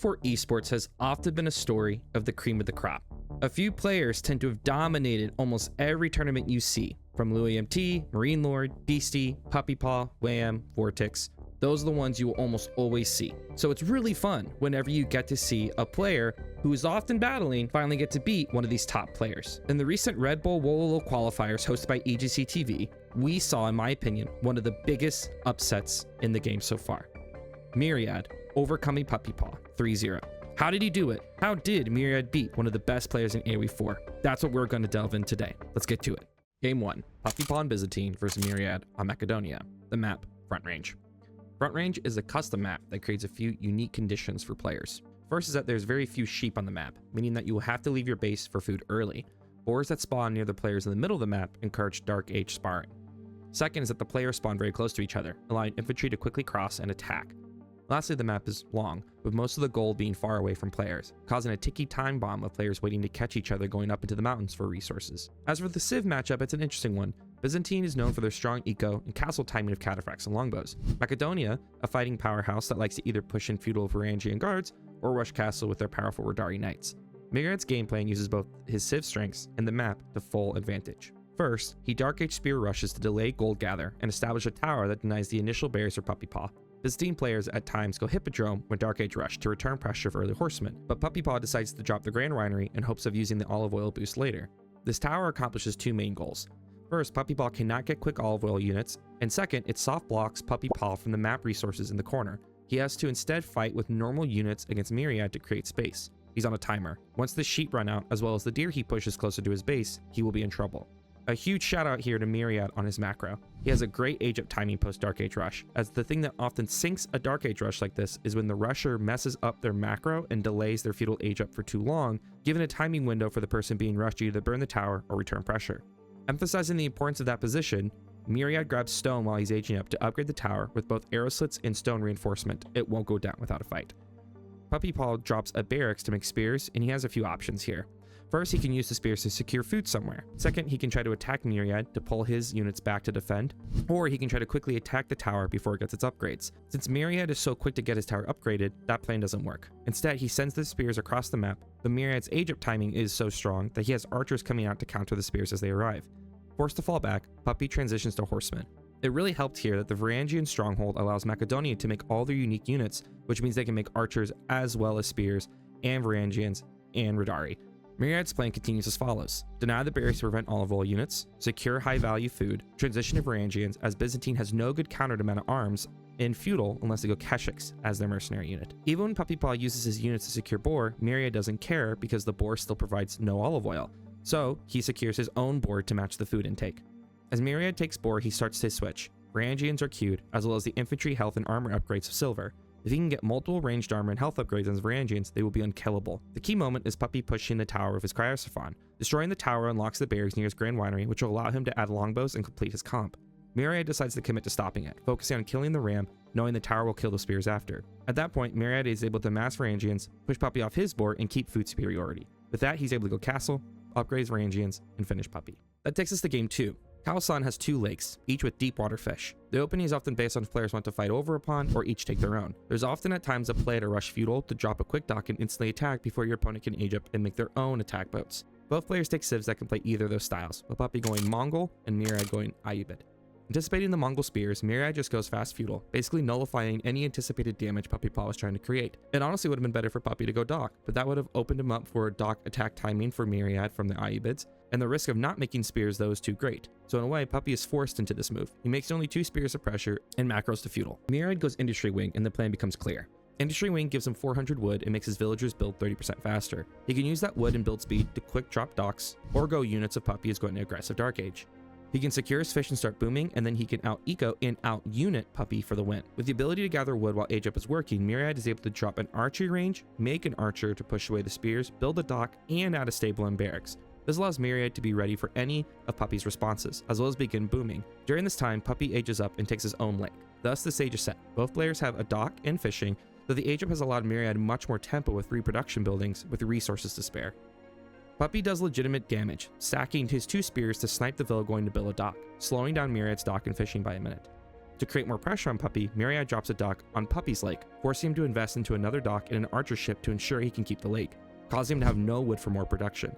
AO4 esports has often been a story of the cream of the crop. A few players tend to have dominated almost every tournament you see, from LuAMT, Marine Lord, Beastie, Puppy Paw, Wham, Vortex. Those are the ones you will almost always see. So it's really fun whenever you get to see a player who is often battling finally get to beat one of these top players. In the recent Red Bull Wololo qualifiers hosted by EGC TV, we saw, in my opinion, one of the biggest upsets in the game so far. Myriad overcoming Puppy Paw 3-0. How did he do it? How did Myriad beat one of the best players in AOE 4? That's what we're going to delve in today. Let's get to it. Game 1, Puppy Paw and Byzantine versus Myriad on Macedonia. The map, Front Range. Front Range is a custom map that creates a few unique conditions for players. First is that there's very few sheep on the map, meaning that you will have to leave your base for food early. Boars that spawn near the players in the middle of the map encourage Dark Age sparring. Second is that the players spawn very close to each other, allowing infantry to quickly cross and attack. Lastly, the map is long, with most of the gold being far away from players, causing a ticky time bomb of players waiting to catch each other going up into the mountains for resources. As for the Civ matchup, it's an interesting one. Byzantine is known for their strong eco and castle timing of cataphracts and longbows. Macedonia, a fighting powerhouse that likes to either push in feudal Varangian guards or rush castle with their powerful Radari knights. Myriad's game plan uses both his Civ strengths and the map to full advantage. First, he Dark Age spear rushes to delay gold gather and establish a tower that denies the initial barriers for Puppy Paw. Byzantine players at times go Hippodrome when Dark Age rush to return pressure for early horsemen, but Puppy Paw decides to drop the Grand Winery in hopes of using the olive oil boost later. This tower accomplishes two main goals. First, Puppy Paw cannot get quick olive oil units, and second, it soft blocks Puppy Paw from the map resources in the corner. He has to instead fight with normal units against Myriad to create space. He's on a timer. Once the sheep run out, as well as the deer he pushes closer to his base, he will be in trouble. A huge shout out here to Myriad on his macro. He has a great age up timing post Dark Age rush, as the thing that often sinks a Dark Age rush like this is when the rusher messes up their macro and delays their feudal age up for too long, giving a timing window for the person being rushed to either burn the tower or return pressure. Emphasizing the importance of that position, Myriad grabs stone while he's aging up to upgrade the tower with both arrow slits and stone reinforcement. It won't go down without a fight. Puppy Paw drops a barracks to make spears, and he has a few options here. First, he can use the spears to secure food somewhere. Second, he can try to attack Myriad to pull his units back to defend, or he can try to quickly attack the tower before it gets its upgrades. Since Myriad is so quick to get his tower upgraded, that plan doesn't work. Instead, he sends the spears across the map, but Myriad's age up timing is so strong that he has archers coming out to counter the spears as they arrive. Forced to fall back, Puppy transitions to horsemen. It really helped here that the Varangian stronghold allows Macedonia to make all their unique units, which means they can make archers as well as spears, and Varangians, and Radari. Myriad's plan continues as follows. Deny the barriers to prevent olive oil units, secure high value food, transition to Varangians as Byzantine has no good counter to men at arms, and feudal unless they go Keshiks as their mercenary unit. Even when Puppy Paw uses his units to secure boar, Myriad doesn't care because the boar still provides no olive oil, so he secures his own board to match the food intake. As Myriad takes boar, he starts his switch. Varangians are queued, as well as the infantry health and armor upgrades of silver. If he can get multiple ranged armor and health upgrades on his Varangians, they will be unkillable. The key moment is Puppy pushing the tower with his Cryosophon. Destroying the tower unlocks the barriers near his Grand Winery, which will allow him to add longbows and complete his comp. Myriad decides to commit to stopping it, focusing on killing the ram, knowing the tower will kill the spears after. At that point, Myriad is able to mass Varangians, push Puppy off his board, and keep food superiority. With that, he's able to go castle, upgrade his Varangians, and finish Puppy. That takes us to game 2. Khao-San has 2 lakes, each with deep water fish. The opening is often based on if players want to fight over a pond or each take their own. There's often at times a play to rush feudal to drop a quick dock and instantly attack before your opponent can age up and make their own attack boats. Both players take civs that can play either of those styles, with Puppy going Mongol and Myriad going Ayyubid. Anticipating the Mongol spears, Myriad just goes fast feudal, basically nullifying any anticipated damage Puppy Paw was trying to create. It honestly would have been better for Puppy to go dock, but that would have opened him up for dock attack timing for Myriad from the Ayyubids, and the risk of not making spears though is too great. So in a way, Puppy is forced into this move. He makes only 2 spears of pressure and macros to feudal. Myriad goes Industry Wing and the plan becomes clear. Industry Wing gives him 400 wood and makes his villagers build 30% faster. He can use that wood and build speed to quick drop docks, or go units if Puppy is going to aggressive Dark Age. He can secure his fish and start booming, and then he can out-eco and out-unit Puppy for the win. With the ability to gather wood while age up is working, Myriad is able to drop an archery range, make an archer to push away the spears, build a dock, and add a stable and barracks. This allows Myriad to be ready for any of Puppy's responses, as well as begin booming. During this time, Puppy ages up and takes his own lake. Thus, the stage is set. Both players have a dock and fishing, though the age up has allowed Myriad much more tempo with reproduction buildings with resources to spare. Puppy does legitimate damage, stacking his 2 spears to snipe the villa going to build a dock, slowing down Myriad's dock and fishing by a minute. To create more pressure on Puppy, Myriad drops a dock on Puppy's lake, forcing him to invest into another dock in an archer ship to ensure he can keep the lake, causing him to have no wood for more production.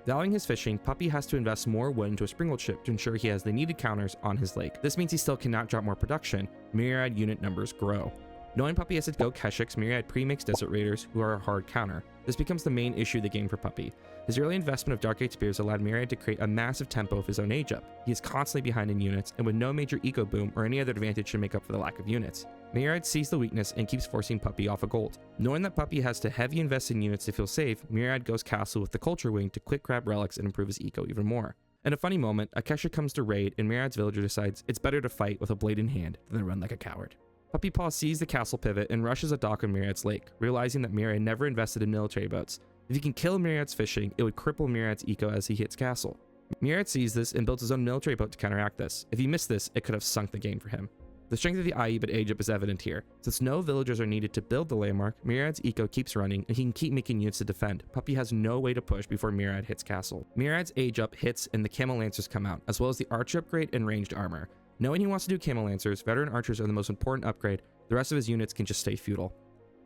Valuing his fishing, Puppy has to invest more wood into a springald ship to ensure he has the needed counters on his lake. This means he still cannot drop more production. Myriad unit numbers grow. Knowing Puppy has to go Keshiks, Myriad pre-makes Desert Raiders, who are a hard counter. This becomes the main issue of the game for Puppy. His early investment of Dark Gate Spears allowed Myriad to create a massive tempo of his own age up. He is constantly behind in units, and with no major eco boom or any other advantage to make up for the lack of units. Myriad sees the weakness and keeps forcing Puppy off a gold. Knowing that Puppy has to heavy invest in units to feel safe, Myriad goes castle with the Culture Wing to quick grab relics and improve his eco even more. In a funny moment, a Kesha comes to raid and Myriad's villager decides it's better to fight with a blade in hand than run like a coward. Puppy Paw sees the castle pivot and rushes a dock on Myriad's lake, realizing that Myriad never invested in military boats. If he can kill Myriad's fishing, it would cripple Myriad's eco as he hits castle. Myriad sees this and builds his own military boat to counteract this. If he missed this, it could have sunk the game for him. The strength of the Ayyubid age up is evident here. Since no villagers are needed to build the landmark, Myriad's eco keeps running and he can keep making units to defend. Puppy has no way to push before Myriad hits castle. Myriad's age up hits and the Camel Lancers come out, as well as the archer upgrade and ranged armor. Knowing he wants to do Camel Lancers, veteran archers are the most important upgrade. The rest of his units can just stay feudal.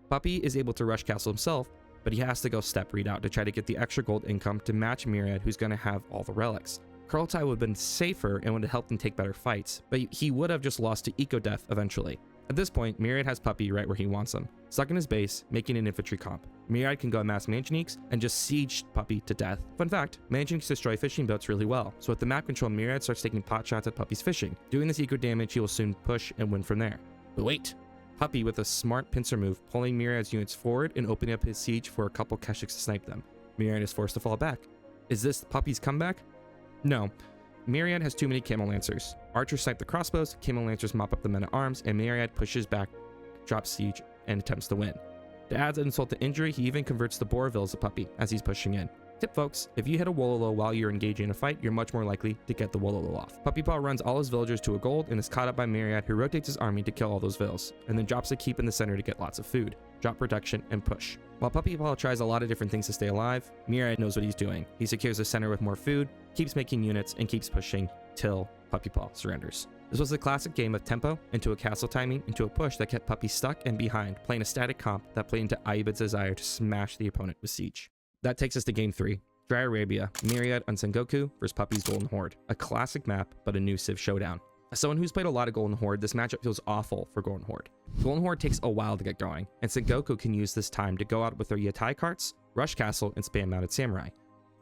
Puppy is able to rush castle himself, but he has to go step read out to try to get the extra gold income to match Myriad, who's going to have all the relics. Kurultai would have been safer and would have helped him take better fights, but he would have just lost to eco death eventually. At this point, Myriad has Puppy right where he wants him, stuck in his base, making an infantry comp. Myriad can go amass Manchiniques and just siege Puppy to death. Fun fact, Manchiniques destroy fishing boats really well, so with the map control, Myriad starts taking pot shots at Puppy's fishing. Doing this eco damage, he will soon push and win from there. But wait! Puppy with a smart pincer move, pulling Myriad's units forward and opening up his siege for a couple Keshiks to snipe them. Myriad is forced to fall back. Is this Puppy's comeback? No. Myriad has too many Camel Lancers. Archers snipe the crossbows, Camel Lancers mop up the men-at-arms, and Myriad pushes back, drops siege, and attempts to win. To add insult to injury, he even converts the Boervilles to Puppy as he's pushing in. Tip folks, if you hit a Wololo while you're engaging in a fight, you're much more likely to get the Wololo off. Puppy Paw runs all his villagers to a gold and is caught up by Myriad, who rotates his army to kill all those vills, and then drops a keep in the center to get lots of food, drop production, and push. While Puppy Paw tries a lot of different things to stay alive, Myriad knows what he's doing. He secures the center with more food, keeps making units, and keeps pushing till Puppy Paw surrenders. This was a classic game of tempo into a castle timing into a push that kept Puppy stuck and behind, playing a static comp that played into Ayyubid's desire to smash the opponent with siege. That takes us to game 3. Dry Arabia, Myriad on Sengoku versus Puppy's Golden Horde. A classic map, but a new Civ showdown. As someone who's played a lot of Golden Horde, this matchup feels awful for Golden Horde. Golden Horde takes a while to get going, and Sengoku can use this time to go out with their Yatai carts, rush castle, and spam mounted samurai.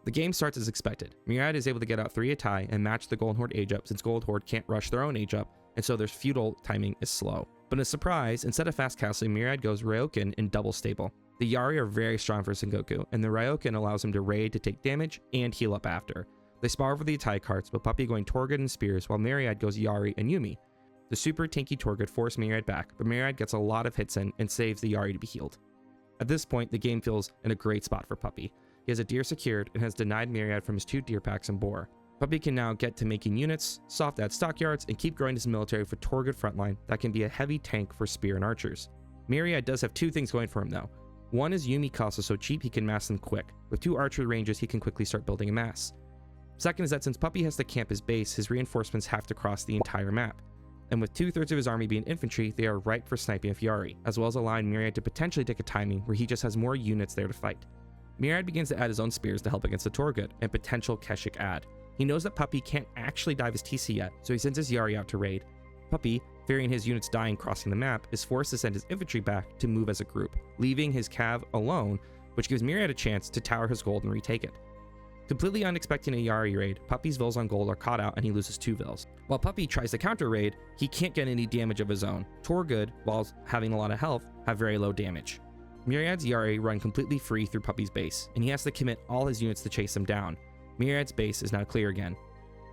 The game starts as expected. Myriad is able to get out 3 Yatai and match the Golden Horde age up since Golden Horde can't rush their own age up, and so their feudal timing is slow. But in a surprise, instead of fast castling, Myriad goes Ryokan in double stable. The Yari are very strong for Sengoku, and the Ryokan allows him to raid to take damage and heal up after. They spar over the Yatai carts, with Puppy going Torgid and Spears, while Myriad goes Yari and Yumi. The super tanky Torgid force Myriad back, but Myriad gets a lot of hits in and saves the Yari to be healed. At this point, the game feels in a great spot for Puppy. He has a deer secured and has denied Myriad from his 2 deer packs and boar. Puppy can now get to making units, soft add stockyards, and keep growing his military for Torgid frontline that can be a heavy tank for spear and archers. Myriad does have 2 things going for him though. One is Yumi costs are so cheap he can mass them quick. With 2 archer ranges, he can quickly start building a mass. Second is that since Puppy has to camp his base, his reinforcements have to cross the entire map. And with 2/3 of his army being infantry, they are ripe for sniping of Yari, as well as allowing Myriad to potentially take a timing where he just has more units there to fight. Myriad begins to add his own spears to help against the Torgid and potential Keshik add. He knows that Puppy can't actually dive his TC yet, so he sends his Yari out to raid. Puppy, fearing his units dying crossing the map, is forced to send his infantry back to move as a group, leaving his cav alone, which gives Myriad a chance to tower his gold and retake it. Completely unexpecting a Yari raid, Puppy's vills on gold are caught out and he loses 2 vills. While Puppy tries to counter raid, he can't get any damage of his own. Torgid, while having a lot of health, have very low damage. Myriad's Yari run completely free through Puppy's base, and he has to commit all his units to chase him down. Myriad's base is now clear again.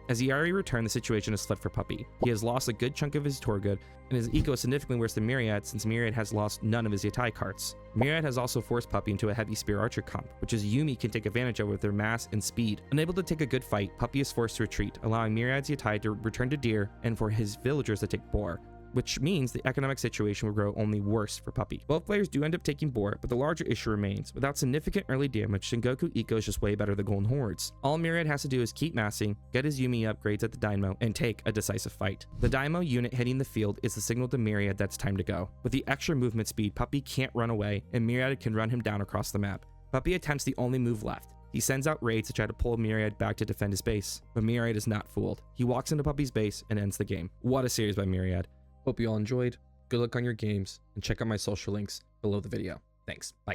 As the Yari return, the situation is flipped for Puppy. He has lost a good chunk of his Torgid, and his eco is significantly worse than Myriad since Myriad has lost none of his Yatai carts. Myriad has also forced Puppy into a heavy spear archer comp, which is Yumi can take advantage of with their mass and speed. Unable to take a good fight, Puppy is forced to retreat, allowing Myriad's Yatai to return to deer and for his villagers to take boar. which means the economic situation will grow only worse for Puppy. Both players do end up taking Boar, but the larger issue remains. Without significant early damage, Sengoku Eco is just way better than Golden Hordes. All Myriad has to do is keep massing, get his Yumi upgrades at the Dynamo, and take a decisive fight. The Dynamo unit hitting the field is the signal to Myriad that's time to go. With the extra movement speed, Puppy can't run away, and Myriad can run him down across the map. Puppy attempts the only move left. He sends out raids to try to pull Myriad back to defend his base, but Myriad is not fooled. He walks into Puppy's base and ends the game. What a series by Myriad. Hope you all enjoyed. Good luck on your games, and check out my social links below the video. Thanks. Bye.